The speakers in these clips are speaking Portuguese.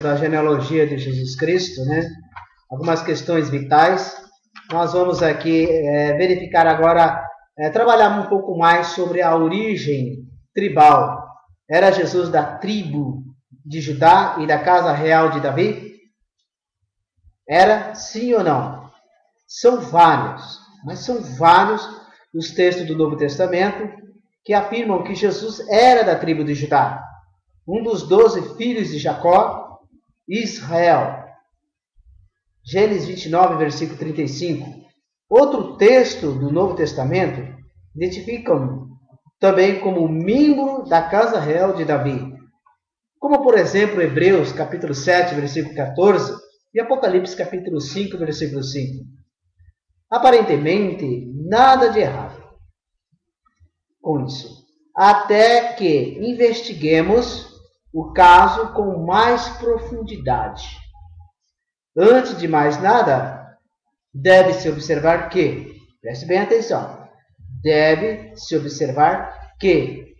Da genealogia de Jesus Cristo, né? Algumas questões vitais. Nós vamos aqui verificar agora, trabalhar um pouco mais sobre a origem tribal. Era Jesus da tribo de Judá e da casa real de Davi? Era, sim ou não? São vários, mas são vários os textos do Novo Testamento que afirmam que Jesus era da tribo de Judá, um dos 12 filhos de Jacó, Israel. Gênesis 29, versículo 35. Outro texto do Novo Testamento identifica-o também como membro da casa real de Davi. Como, por exemplo, Hebreus, capítulo 7, versículo 14, e Apocalipse, capítulo 5, versículo 5. Aparentemente, nada de errado com isso, até que investiguemos o caso com mais profundidade. Antes de mais nada, deve-se observar que, preste bem atenção, deve-se observar que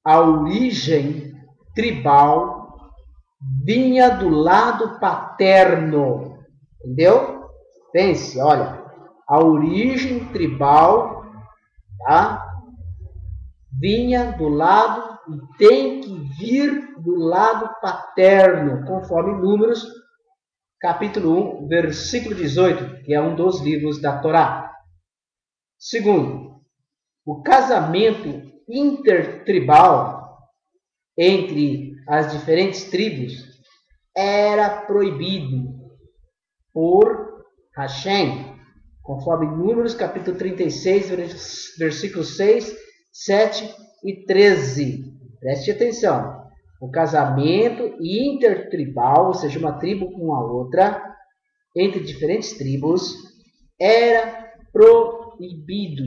a origem tribal vinha do lado paterno. Entendeu? Pense, olha, a origem tribal, tá? Vinha do lado e tem que vir do lado paterno, conforme Números, capítulo 1, versículo 18, que é um dos livros da Torá. Segundo, o casamento intertribal entre as diferentes tribos era proibido por Hashem, conforme Números, capítulo 36, versículos 6, 7 e 13. Preste atenção. O casamento intertribal, ou seja, uma tribo com a outra, entre diferentes tribos, era proibido.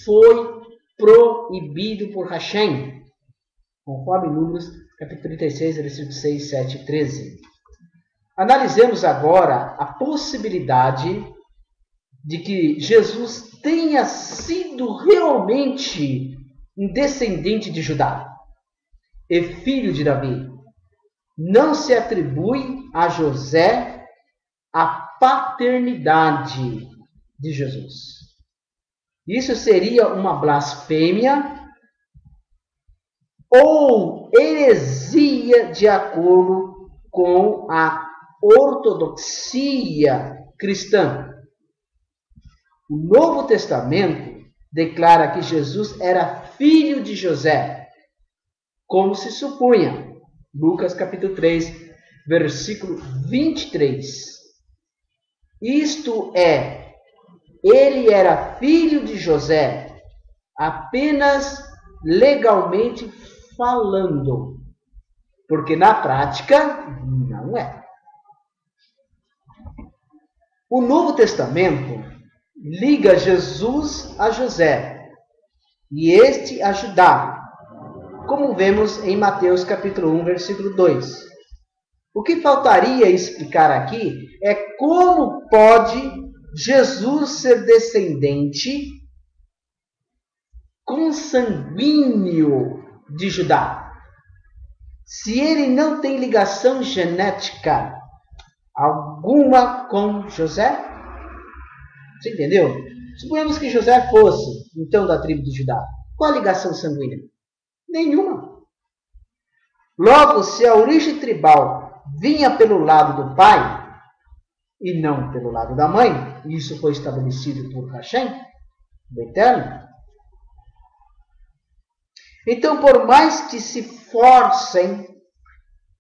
Foi proibido por Hashem, conforme Números, capítulo 36, versículos 6, 7 e 13. Analisemos agora a possibilidade de que Jesus tenha sido realmente um descendente de Judá e filho de Davi. Não se atribui a José a paternidade de Jesus. Isso seria uma blasfêmia ou heresia de acordo com a ortodoxia cristã. O Novo Testamento declara que Jesus era filho de José, como se supunha. Lucas capítulo 3, versículo 23. Isto é, ele era filho de José, apenas legalmente falando, porque na prática não é. O Novo Testamento liga Jesus a José e este a Judá, como vemos em Mateus capítulo 1, versículo 2. O que faltaria explicar aqui é como pode Jesus ser descendente consanguíneo de Judá, se ele não tem ligação genética alguma com José? Você entendeu? Suponhamos que José fosse, então, da tribo de Judá. Qual a ligação sanguínea? Nenhuma. Logo, se a origem tribal vinha pelo lado do pai e não pelo lado da mãe, e isso foi estabelecido por Hashem, do Eterno, então, por mais que se forcem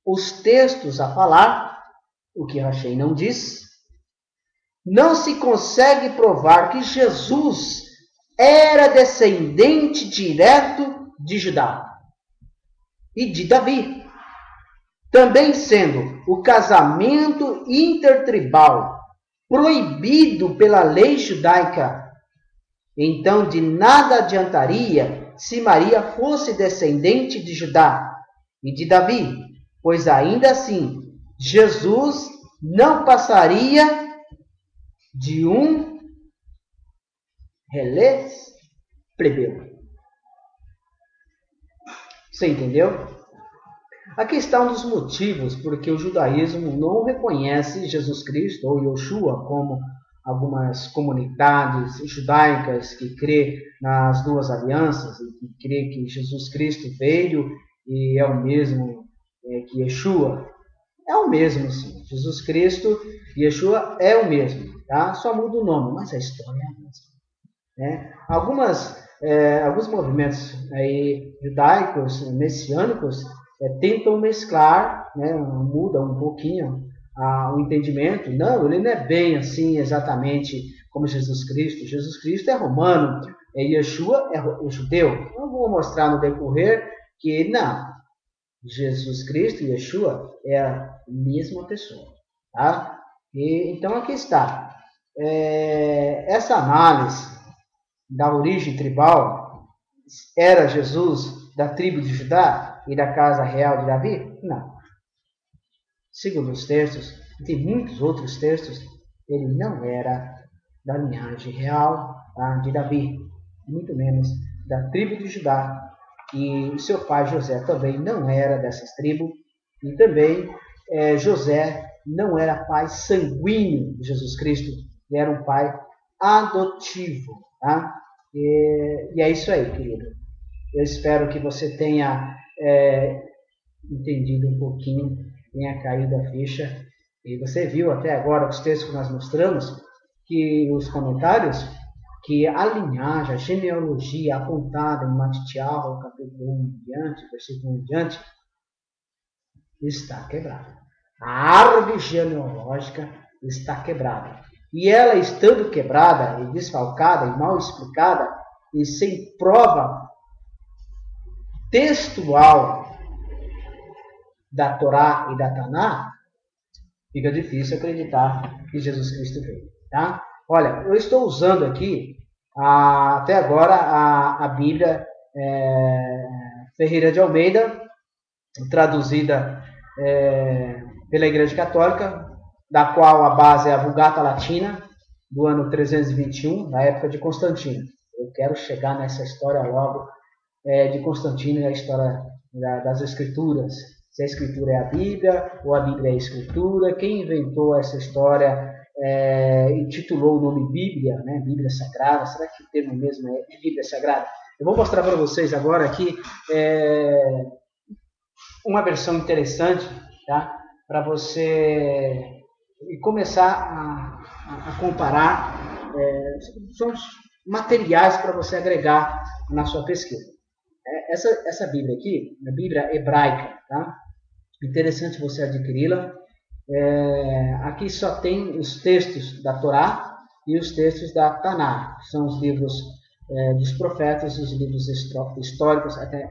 os textos a falar, o que Hashem não diz, não se consegue provar que Jesus era descendente direto de Judá e de Davi, também sendo o casamento intertribal proibido pela lei judaica. Então, de nada adiantaria se Maria fosse descendente de Judá e de Davi, pois ainda assim Jesus não passaria de um relés plebeu. Você entendeu? Aqui está um dos motivos porque o judaísmo não reconhece Jesus Cristo ou Yoshua como algumas comunidades judaicas que crê nas duas alianças e que crê que Jesus Cristo veio e é o mesmo que Yeshua. É o mesmo, sim. Jesus Cristo e Yeshua é o mesmo, tá? Só muda o nome, mas a história é a mesma. Né? Alguns movimentos aí judaicos, messiânicos, tentam mesclar, né, mudam um pouquinho o entendimento. Não, ele não é bem assim exatamente como Jesus Cristo. Jesus Cristo é romano, Yeshua é judeu. Eu vou mostrar no decorrer que não, Jesus Cristo e Yeshua é a mesma pessoa. Tá? Então aqui está. Essa análise da origem tribal, era Jesus da tribo de Judá e da casa real de Davi? Não. Segundo os textos, e tem muitos outros textos, ele não era da linhagem real de Davi, muito menos da tribo de Judá. E seu pai José também não era dessas tribos, e também José não era pai sanguíneo de Jesus Cristo, ele era um pai adotivo. Tá? E é isso aí, querido. Eu espero que você tenha entendido um pouquinho, tenha caído a ficha. E você viu até agora os textos que nós mostramos, que os comentários, que a linhagem, a genealogia apontada em Matitial, capítulo 1 em diante, versículo 1 em diante, está quebrada. A árvore genealógica está quebrada. E ela estando quebrada e desfalcada e mal explicada e sem prova textual da Torá e da Taná, fica difícil acreditar que Jesus Cristo veio. Tá? Olha, eu estou usando aqui até agora a Bíblia Ferreira de Almeida, traduzida pela Igreja Católica, da qual a base é a Vulgata Latina, do ano 321, na época de Constantino. Eu quero chegar nessa história logo de Constantino e a história das Escrituras. Se a Escritura é a Bíblia, ou a Bíblia é a Escritura, quem inventou essa história intitulou o nome Bíblia, né? Bíblia Sagrada, será que o termo mesmo é Bíblia Sagrada? Eu vou mostrar para vocês agora aqui uma versão interessante, tá? Para você começar a comparar, são materiais para você agregar na sua pesquisa. Essa Bíblia aqui, a Bíblia hebraica, tá? Interessante você adquiri-la. Aqui só tem os textos da Torá e os textos da Taná, que são os livros dos profetas, os livros históricos até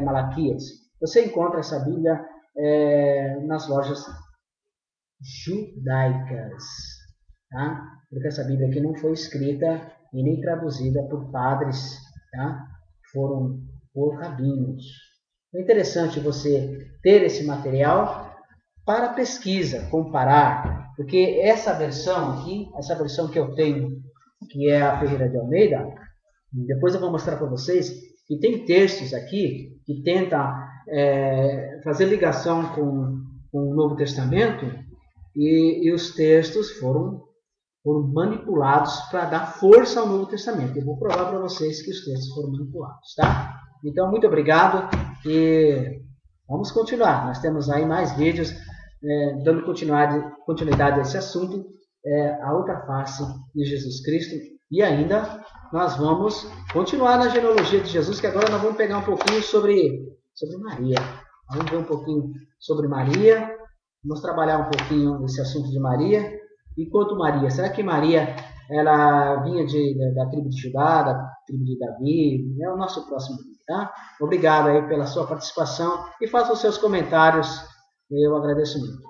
Malaquias. Você encontra essa Bíblia nas lojas judaicas, tá? Porque essa Bíblia aqui não foi escrita e nem traduzida por padres, tá? Foram por rabinos. É interessante você ter esse material para pesquisa, comparar, porque essa versão aqui, essa versão que eu tenho, que é a Ferreira de Almeida, depois eu vou mostrar para vocês que tem textos aqui que tentam fazer ligação com o Novo Testamento, e os textos foram manipulados para dar força ao Novo Testamento. Eu vou provar para vocês que os textos foram manipulados, tá? Então, muito obrigado e vamos continuar. Nós temos aí mais vídeos dando continuidade a esse assunto, a outra face de Jesus Cristo. E ainda nós vamos continuar na genealogia de Jesus, que agora nós vamos pegar um pouquinho sobre Maria. Vamos ver um pouquinho sobre Maria. Vamos trabalhar um pouquinho esse assunto de Maria. E quanto Maria? Será que Maria ela vinha da tribo de Judá, da tribo de Davi? É o nosso próximo vídeo, tá? Obrigado aí pela sua participação e faça os seus comentários. Eu agradeço muito.